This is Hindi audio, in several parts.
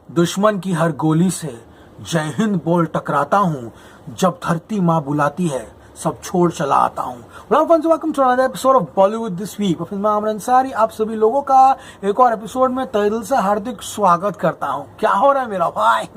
दुश्मन की हर गोली से जय हिंद बोल टकराता हूँ, जब धरती माँ बुलाती है सब छोड़ चला आता हूँ। Welcome to another episode of Bollywood this week. मैं आमर अंसारी आप सभी लोगों का एक और एपिसोड में तहे दिल से हार्दिक स्वागत करता हूँ। क्या हो रहा है मेरा भाई?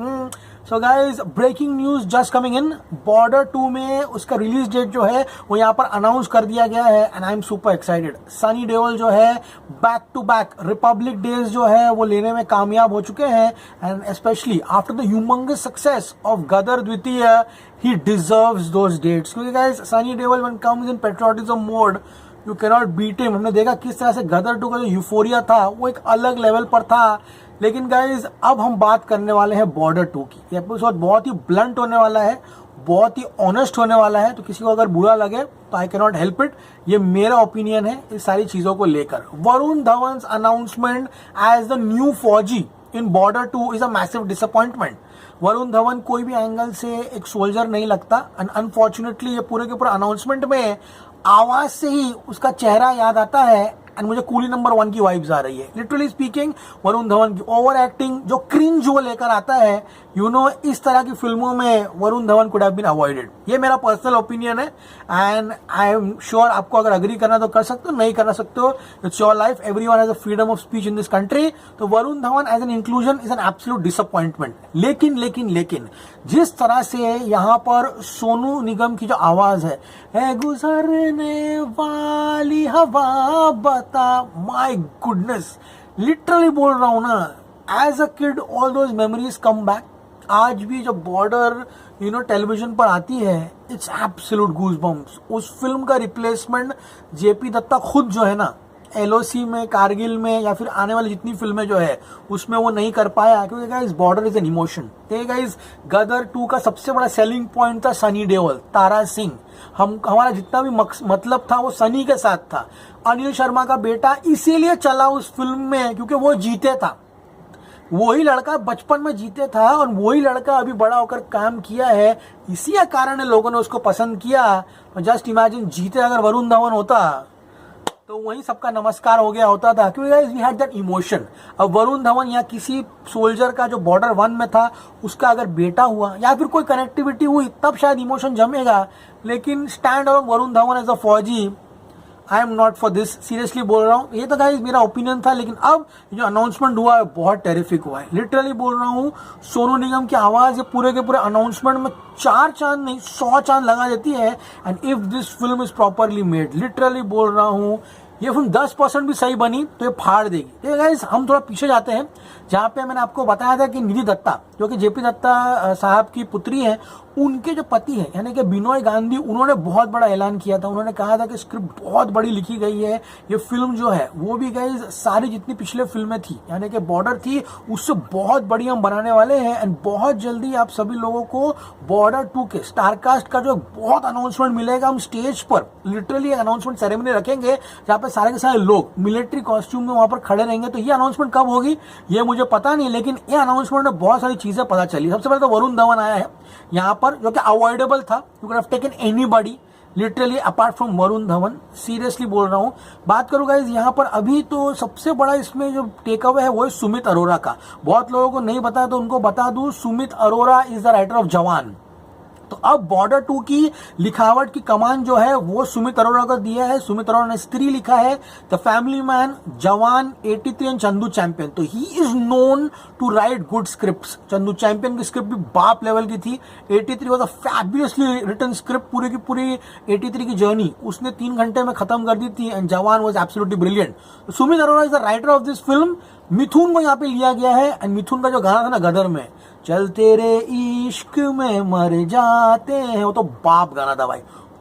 So guys, breaking news just coming in. Border 2 में उसका रिलीज डेट जो है वो यहाँ पर अनाउंस कर दिया गया है and I am super excited. Sunny Deol जो है back to back Republic Days जो है वो लेने में कामयाब हो चुके हैं and specially after the humongous success of Gadar द्वितीय he deserves those dates। क्योंकि guys, Sunny Deol when comes in patriotism mode you cannot beat him। हमने देखा किस तरह से गदर 2 का जो यूफोरिया था वो एक अलग लेवल पर था। लेकिन गाइज अब हम बात करने वाले हैं बॉर्डर 2 की। ये एपिसोड बहुत ही ब्लंट होने वाला है, बहुत ही ऑनेस्ट होने वाला है, तो किसी को अगर बुरा लगे तो I can not help it. ये मेरा ओपिनियन है इस सारी चीजों को लेकर। Varun Dhawan announcement as the new fauji in border 2 is a massive disappointment. Varun Dhawan कोई भी एंगल से एक सोल्जर नहीं लगता एंड अनफॉर्चुनेटली ये पूरे के पूरे अनाउंसमेंट में आवाज से ही उसका चेहरा याद आता है एंड मुझे कूली नंबर 1 की वाइब्स आ रही है। लिटरली स्पीकिंग, वरुण धवन की ओवर एक्टिंग जो क्रिंज वो लेकर आता है, इस तरह की फिल्मों में Varun Dhawan could have been avoided. ये मेरा पर्सनल ओपिनियन है एंड आई एम श्योर आपको अगर अग्री करना तो कर सकते हो, नहीं करना सकते हो, it's your life. Everyone has a freedom of speech in this country. तो Varun Dhawan as an inclusion is an absolute disappointment. लेकिन जिस तरह से यहाँ पर सोनू निगम की जो आवाज है गुजरने वाली हवा बता, माय गुडनेस, लिटरली बोल रहा हूं ना, as a kid all those memories come back. आज भी जब बॉर्डर टेलीविजन पर आती है, इट्स एब्सोल्यूट गूज़बम्प्स। उस फिल्म का रिप्लेसमेंट जेपी दत्ता खुद जो है ना, एलओसी में, कारगिल में या फिर आने वाली जितनी फिल्में जो है उसमें वो नहीं कर पाया, क्योंकि guys Border is an emotion. Guys Gadar 2 का सबसे बड़ा सेलिंग पॉइंट था सनी देओल, तारा सिंह। हमारा जितना भी मतलब था वो सनी के साथ था। अनिल शर्मा का बेटा इसीलिए चला उस फिल्म में क्योंकि वो जीते था। वही लड़का बचपन में जीते था और वही लड़का अभी बड़ा होकर काम किया है, इसी कारण लोगों ने उसको पसंद किया। जस्ट इमेजिन, जीते अगर वरुण धवन होता तो वही सबका नमस्कार हो गया होता था, क्योंकि guys we had that emotion. अब वरुण धवन या किसी सोल्जर का जो बॉर्डर 1 में था उसका अगर बेटा हुआ या फिर कोई कनेक्टिविटी हुई तब शायद इमोशन जमेगा। लेकिन stand on Varun Dhawan as a fauji, I am not for this. Seriously बोल रहा हूँ, ये तो गाइस मेरा ओपिनियन था। लेकिन अब जो अनाउंसमेंट हुआ है बहुत टेरिफिक हुआ है। लिटरली बोल रहा हूँ, सोनू निगम की आवाज ये पूरे के पूरे अनाउंसमेंट में 4 चांद नहीं 100 चांद लगा देती है। And if this film is properly made, literally बोल रहा हूँ, ये फिल्म 10% भी सही बनी तो ये फाड़ देगी। तो गाइस हम थोड़ा पीछे जाते हैं, जहाँ पे मैंने आपको बताया था कि निधि दत्ता, जो कि जेपी दत्ता साहब की पुत्री है, उनके जो पति है यानी कि बिनोय गांधी, उन्होंने बहुत बड़ा ऐलान किया था। उन्होंने कहा था कि स्क्रिप्ट बहुत बड़ी लिखी गई है, ये फिल्म जो है वो भी गाइस सारी जितनी पिछले फिल्में थी यानी कि बॉर्डर थी उससे बहुत बड़ी हम बनाने वाले हैं। एंड बहुत जल्दी आप सभी लोगों को बॉर्डर 2 के स्टारकास्ट का जो बहुत अनाउंसमेंट मिलेगा। हम स्टेज पर लिटरली अनाउंसमेंट सेरेमनी रखेंगे जहाँ पे सारे के सारे लोग मिलिट्री कॉस्ट्यूम में वहां पर खड़े रहेंगे। तो ये अनाउंसमेंट कब होगी ये मुझे पता नहीं, लेकिन ये अनाउंसमेंट में बहुत सारी चीजें पता चली। सबसे पहले तो वरुण धवन आया है यहाँ पर, जो कि अवॉइडेबल था। You can have taken anybody literally apart from Varun Dhawan. Seriously बोल रहा हूँ। बात करूँ गाइस यहाँ पर अभी तो सबसे बड़ा इसमें जो टेक अवे है वो है सुमित अरोरा का। बहुत लोगों को नहीं पता तो उनको बता दूं, Sumit Arora is the writer of जवान। तो अब बॉर्डर 2 की लिखावट की कमान जो है वो सुमित अरोरा को दिया है। सुमित अरोरा ने स्त्री लिखा है, द फैमिली मैन, जवान, 83 एंड चंदू चैंपियन। तो he is known to write good scripts. Chandu Champion की स्क्रिप्ट भी बाप लेवल की थी। 83 was a fabulously written script. पूरी की पूरी 83 की जर्नी उसने 3 घंटे में खत्म कर दी थी एंड जवान वाज एब्सोल्युटली ब्रिलियंट। तो Sumit Arora is the writer of this film. Mithun को यहाँ पे लिया गया है एंड मिथुन का जो गाना था ना गदर में, चल तेरे इश्क में मर जाते हैं, वो तो बाप गाना था भाई,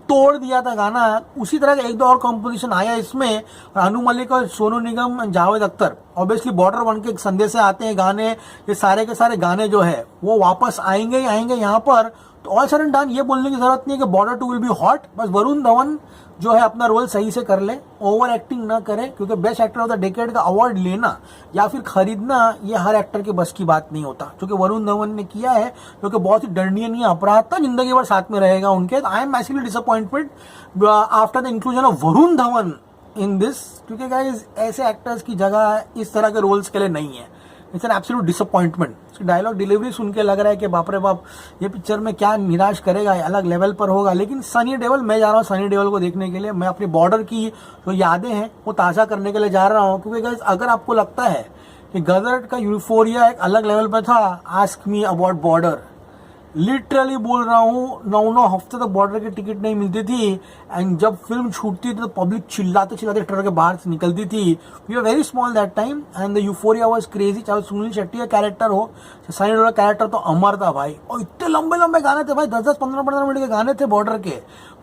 तोड़ दिया था गाना। उसी तरह का एक दो और कॉम्पोजिशन आया इसमें, अनु मलिक और सोनू निगम, जावेद अख्तर। ऑब्वियसली बॉर्डर 1 के संदेश से आते हैं गाने, ये सारे के सारे गाने जो है वो वापस आएंगे ही आएंगे यहाँ पर। तो ऑल सडन डन, ये बोलने की जरूरत नहीं है कि बॉर्डर 2 विल बी हॉट। बस वरुण धवन जो है अपना रोल सही से कर ले, ओवर एक्टिंग ना करे, क्योंकि best actor of the decade का अवार्ड लेना या फिर खरीदना ये हर एक्टर के बस की बात नहीं होता, जो कि वरुण धवन ने किया है, जो कि बहुत ही दंडनीय अपराध था, जिंदगी भर साथ में रहेगा उनके। I am massively disappointed after the inclusion of Varun Dhawan in this, क्योंकि गाइस ऐसे एक्टर्स की जगह इस तरह के रोल्स के लिए नहीं है। It's an absolute disappointment. उसकी डायलॉग डिलीवरी सुन के लग रहा है कि बाप रे बाप ये पिक्चर में क्या निराश करेगा, अलग लेवल पर होगा। लेकिन सनी देओल, मैं जा रहा हूँ सनी देओल को देखने के लिए। मैं अपनी बॉर्डर की जो यादें हैं वो ताज़ा करने के लिए जा रहा हूँ, क्योंकि गाइस अगर आपको लगता है कि गदर का यूफोरिया एक अलग लेवल पर था, ask me about border. Literally बोल रहा हूँ, 9 हफ्ते तक बॉर्डर की टिकट नहीं मिलती थी, एंड जब फिल्म छूटती थी तो पब्लिक चिल्लाते चिल्लाते थिएटर के बाहर से निकलती थी। We are very small that time and the euphoria was crazy. चाहे सुनील शेट्टी का कैरेक्टर हो, सनी देओल का कैरेक्टर तो अमर था भाई। और इतने लंबे लंबे गाने थे भाई, 10-10, 15-15 मिनट के गाने थे बॉर्डर के।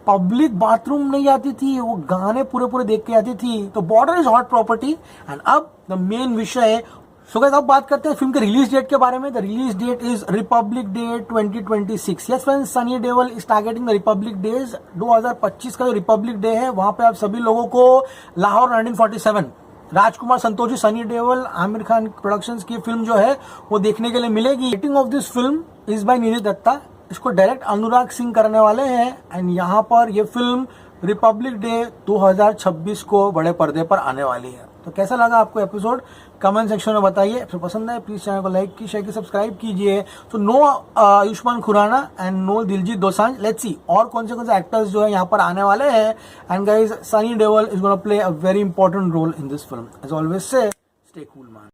पब्लिक बाथरूम नहीं आती थी, वो गाने पूरे पूरे देख के आती थी। तो border is hot property. And अब द मेन विषय है, सो गाइस अब बात करते हैं फिल्म के रिलीज डेट के बारे में। The release date is Republic Day 2026। Yes friends, Sunny Deol is targeting the Republic Days. 2025 का जो रिपब्लिक डे है वहां पे आप सभी लोगों को लाहौर 1947, राजकुमार संतोषी, सनी देओल, आमिर खान प्रोडक्शंस की फिल्म जो है वो देखने के लिए मिलेगी। Writing of this film is by Neeraj Dutta. इसको डायरेक्ट अनुराग सिंह करने वाले हैं। एंड यहाँ पर ये फिल्म रिपब्लिक डे 2026 को बड़े पर्दे पर आने वाली है। तो कैसा लगा आपको एपिसोड, कमेंट सेक्शन में बताइए। फिर पसंद है प्लीज चैनल को लाइक की, शेयर की, सब्सक्राइब कीजिए। तो no Ayushmann Khurrana and no Diljit Dosanjh, let's see और कौन से एक्टर्स जो है यहाँ पर आने वाले हैं। And guys Sunny Deol is gonna play a very important role in this film. As always so stay cool man.